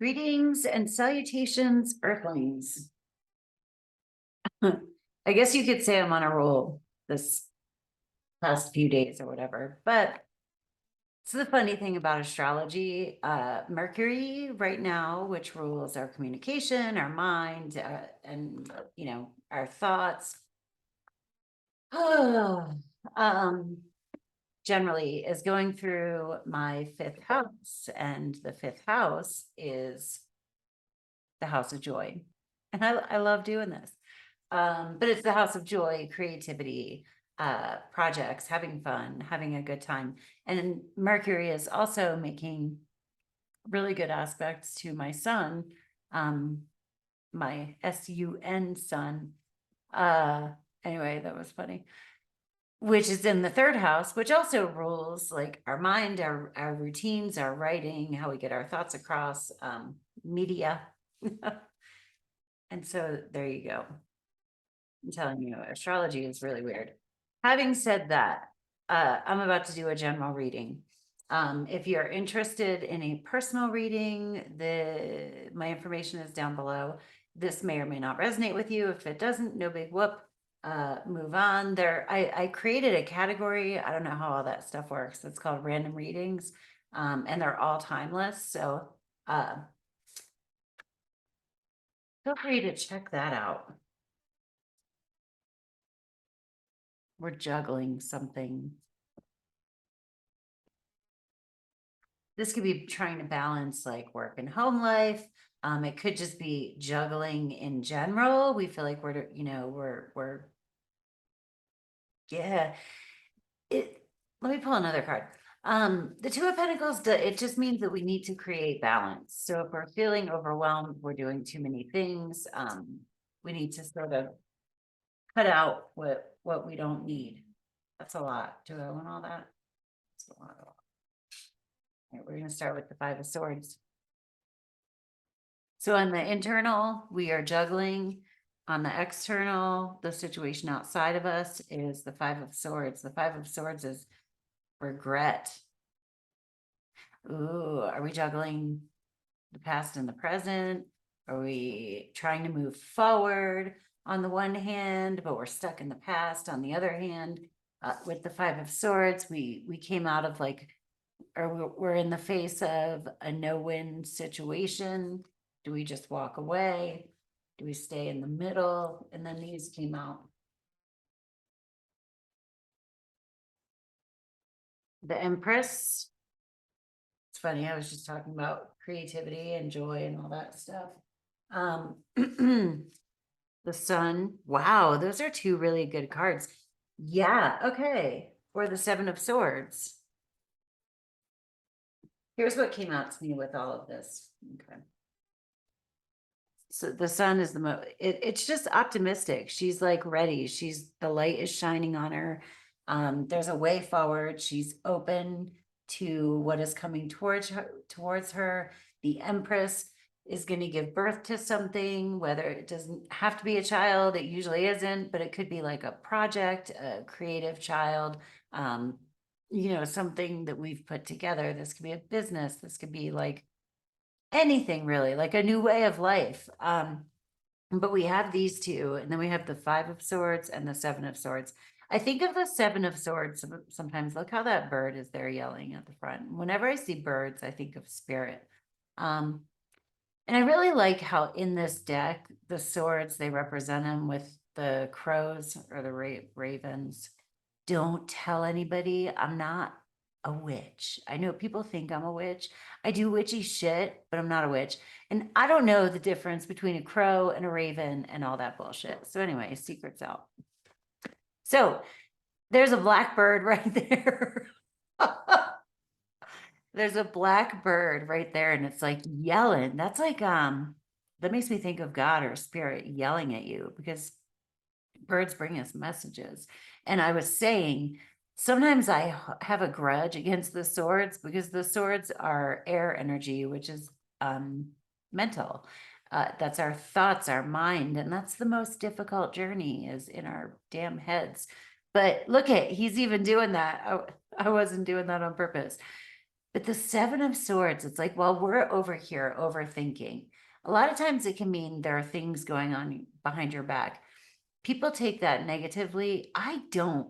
Greetings and salutations, Earthlings. I guess you could say I'm on a roll this past few days or whatever, but it's the funny thing about astrology. Mercury right now, which rules our communication, our mind, and our thoughts. Generally is going through my fifth house, and the fifth house is the house of joy. And I love doing this. But it's the house of joy, creativity, projects, having fun, having a good time. And Mercury is also making really good aspects to my sun, my sun sun. Anyway, that was funny. Which is in the third house, which also rules like our mind, our routines, our writing, how we get our thoughts across, media. And so there you go. I'm telling you, astrology is really weird. Having said that, I'm about to do a general reading. If you're interested in a personal reading, my information is down below. This may or may not resonate with you. If it doesn't, no big whoop. Move on. I created a category. I don't know how all that stuff works. It's called random readings, and they're all timeless. So feel free to check that out. We're juggling something. This could be trying to balance like work and home life. It could just be juggling in general. We feel like we're yeah. Let me pull another card. The Two of Pentacles, it just means that we need to create balance. So if we're feeling overwhelmed, we're doing too many things, we need to sort of cut out what we don't need. That's a lot. Do I want all that? That's a lot. All right, we're going to start with the Five of Swords. So on the internal, we are juggling. On the external, the situation outside of us is the Five of Swords. The Five of Swords is regret. Ooh, are we juggling the past and the present? Are we trying to move forward on the one hand, but we're stuck in the past on the other hand? With the Five of Swords, we came out of we're in the face of a no-win situation. Do we just walk away? Do we stay in the middle? And then these came out. The Empress. It's funny, I was just talking about creativity and joy and all that stuff. The Sun. Wow, those are two really good cards. Yeah, okay. Or the Seven of Swords. Here's what came out to me with all of this. Okay. So the Sun is the most, it's just optimistic. She's like ready. The light is shining on her. There's a way forward. She's open to what is coming towards her. The Empress is going to give birth to something, whether it doesn't have to be a child, it usually isn't, but it could be like a project, a creative child, something that we've put together. This could be a business. This could be like anything really, like a new way of life. But we have these two, and then we have the Five of Swords and the Seven of Swords. I think of the Seven of Swords sometimes. Look how that bird is there yelling at the front. Whenever I see birds, I think of spirit. And I really like how in this deck, the swords, they represent them with the crows or the ravens. Don't tell anybody I'm not a witch. I know people think I'm a witch. I do witchy shit, but I'm not a witch. And I don't know the difference between a crow and a raven and all that bullshit. So anyway, secret's out. So there's a black bird right there. There's a black bird right there, and it's like yelling. That's like, that makes me think of God or spirit yelling at you, because birds bring us messages. And I was saying, sometimes I have a grudge against the swords because the swords are air energy, which is mental. That's our thoughts, our mind. And that's the most difficult journey, is in our damn heads. But look he's even doing that. I wasn't doing that on purpose. But the Seven of Swords, it's like, well, we're over here overthinking. A lot of times it can mean there are things going on behind your back. People take that negatively. I don't.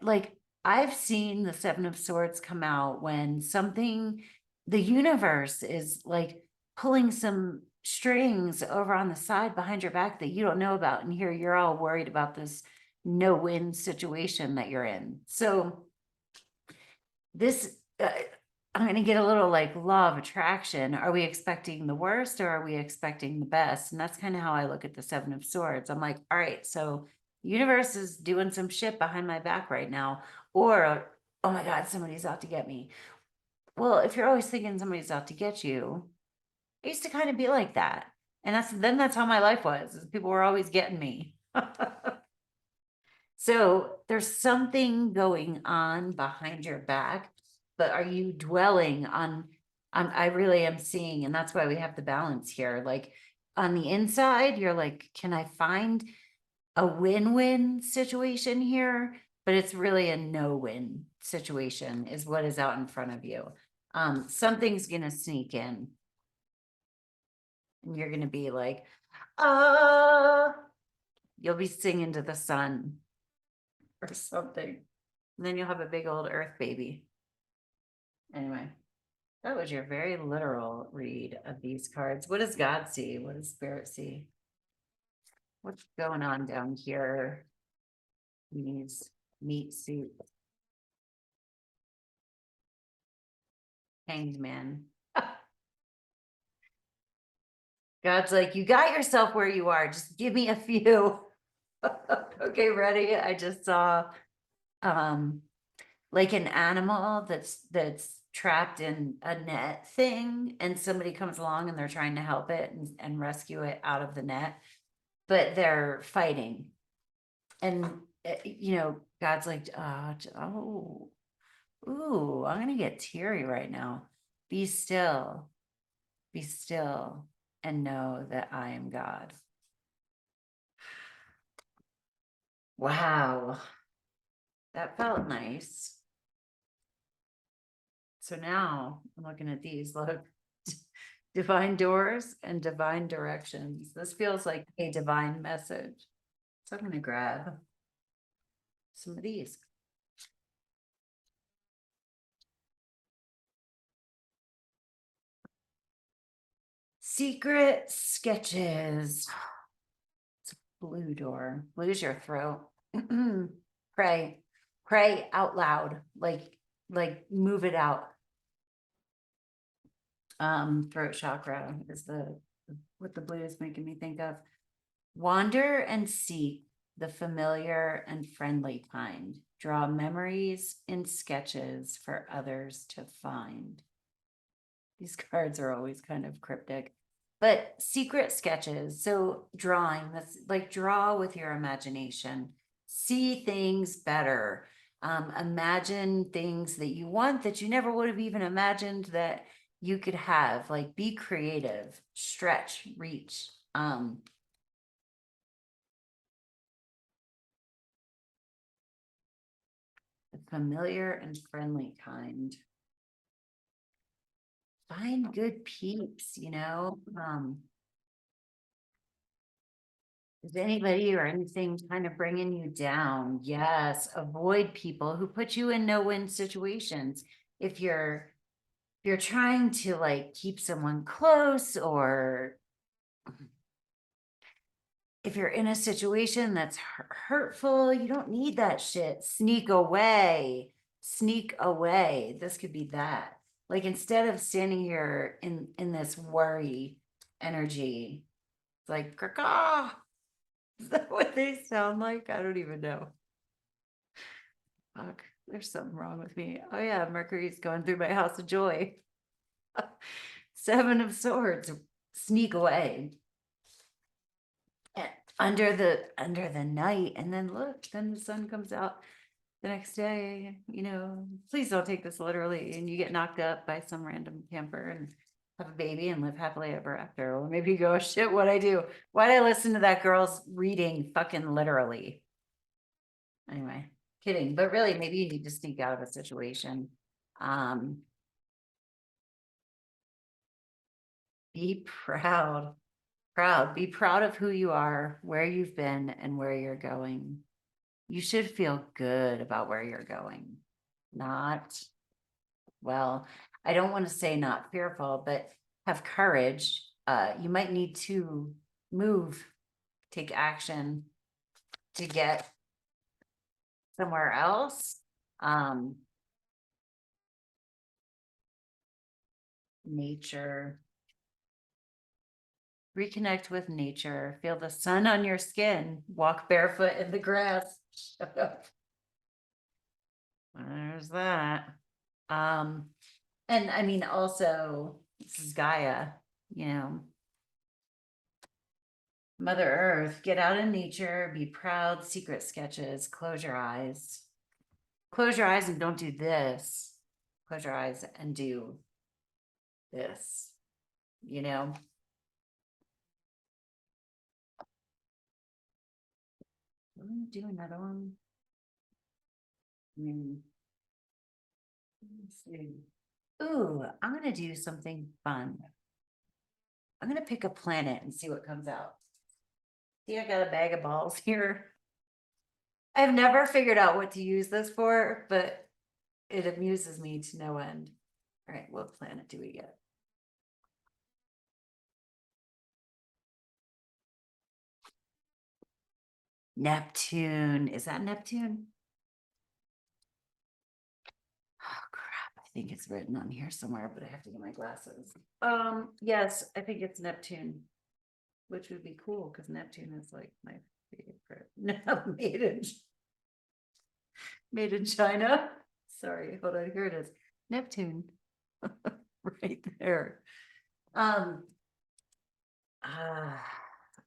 Like, I've seen the Seven of Swords come out when something, the universe is like pulling some strings over on the side behind your back that you don't know about. And here you're all worried about this no-win situation that you're in. So this, I'm going to get a little like law of attraction. Are we expecting the worst or are we expecting the best? And that's kind of how I look at the Seven of Swords. I'm like, all right, so universe is doing some shit behind my back right now. Or, oh my God, somebody's out to get me. Well, if you're always thinking somebody's out to get you, I used to kind of be like that. And that's how my life was, is people were always getting me. So there's something going on behind your back, but are you dwelling on, I really am seeing, and that's why we have the balance here. Like on the inside, you're like, can I find a win-win situation here? But it's really a no-win situation is what is out in front of you. Something's gonna sneak in and you're gonna be like, you'll be singing to the sun or something. And then you'll have a big old earth baby. Anyway, that was your very literal read of these cards. What does God see? What does Spirit see? What's going on down here? These meat suit. Hanged man. God's like, you got yourself where you are. Just give me a few. Okay, ready? I just saw like an animal that's trapped in a net thing, and somebody comes along and they're trying to help it and rescue it out of the net, but they're fighting. And God's like, oh, ooh, I'm gonna get teary right now. Be still, and know that I am God. Wow, that felt nice. So now I'm looking at these, look, divine doors and divine directions. This feels like a divine message. So I'm going to grab some of these. Secret sketches. It's a blue door. Blue's your throat. Pray out loud, like move it out. Throat chakra is what the blue is making me think of. Wander and seek the familiar and friendly kind. Draw memories in sketches for others to find. These cards are always kind of cryptic, but secret sketches. So drawing, that's like draw with your imagination, see things better. Imagine things that you want that you never would have even imagined that you could have. Like be creative, stretch, reach. The familiar and friendly kind. Find good peeps, is anybody or anything kind of bringing you down? Yes. Avoid people who put you in no-win situations. If you're trying to like keep someone close, or if you're in a situation that's hurtful, you don't need that shit. Sneak away. Sneak away. This could be that. Like instead of standing here in this worry energy, it's like, caw. Is that what they sound like? I don't even know. Fuck, there's something wrong with me. Oh yeah, Mercury's going through my house of joy. Seven of Swords, sneak away. Under the night, and then look, then the sun comes out the next day. Please don't take this literally, and you get knocked up by some random camper and have a baby and live happily ever after. Or maybe you go, shit, what'd I do? Why'd I listen to that girl's reading fucking literally? Anyway, kidding, but really maybe you need to sneak out of a situation. Be proud. Proud. Be proud of who you are, where you've been, and where you're going. You should feel good about where you're going. Not, well, I don't want to say not fearful, but have courage. You might need to move, take action to get somewhere else. Nature. Reconnect with nature. Feel the sun on your skin. Walk barefoot in the grass. Shut up. There's that. And I mean, also, this is Gaia, you know, Mother Earth, get out in nature, be proud, secret sketches, close your eyes. Close your eyes and don't do this. Close your eyes and do this, you know? What am I doing that on? Let's see. Ooh, I'm gonna do something fun. I'm gonna pick a planet and see what comes out. See, I got a bag of balls here. I've never figured out what to use this for, but it amuses me to no end. All right, what planet do we get? Neptune. Is that Neptune? Oh crap, I think it's written on here somewhere, but I have to get my glasses. Yes, I think it's Neptune, which would be cool because Neptune is like my favorite. No, made in China. Sorry, hold on, here it is. Neptune. Right there.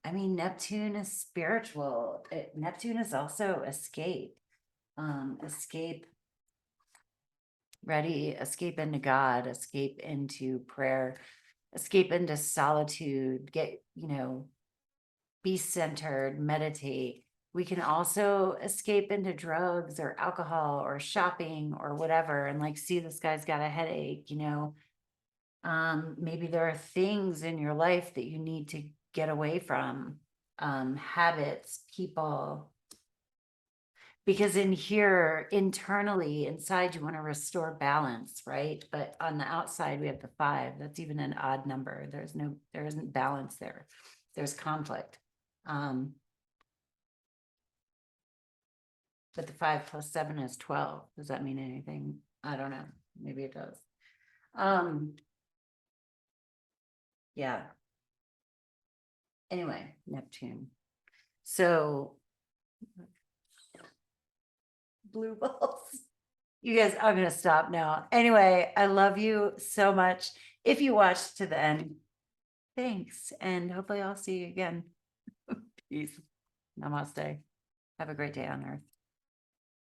I mean, Neptune is spiritual. Neptune is also escape. Escape, ready, escape into God, escape into prayer, escape into solitude, get, you know, be centered, meditate. We can also escape into drugs or alcohol or shopping or whatever, and like, see, this guy's got a headache, you know. Maybe there are things in your life that you need to get away from, habits, people, because in here, internally, inside, you want to restore balance, right? But on the outside, we have the 5. That's even an odd number. There isn't balance there. There's conflict. But the 5 plus 7 is 12. Does that mean anything? I don't know. Maybe it does. Yeah. Anyway, Neptune. So blue balls. You guys, I'm gonna stop now. Anyway, I love you so much. If you watched to the end, thanks. And hopefully I'll see you again. Peace. Namaste. Have a great day on Earth.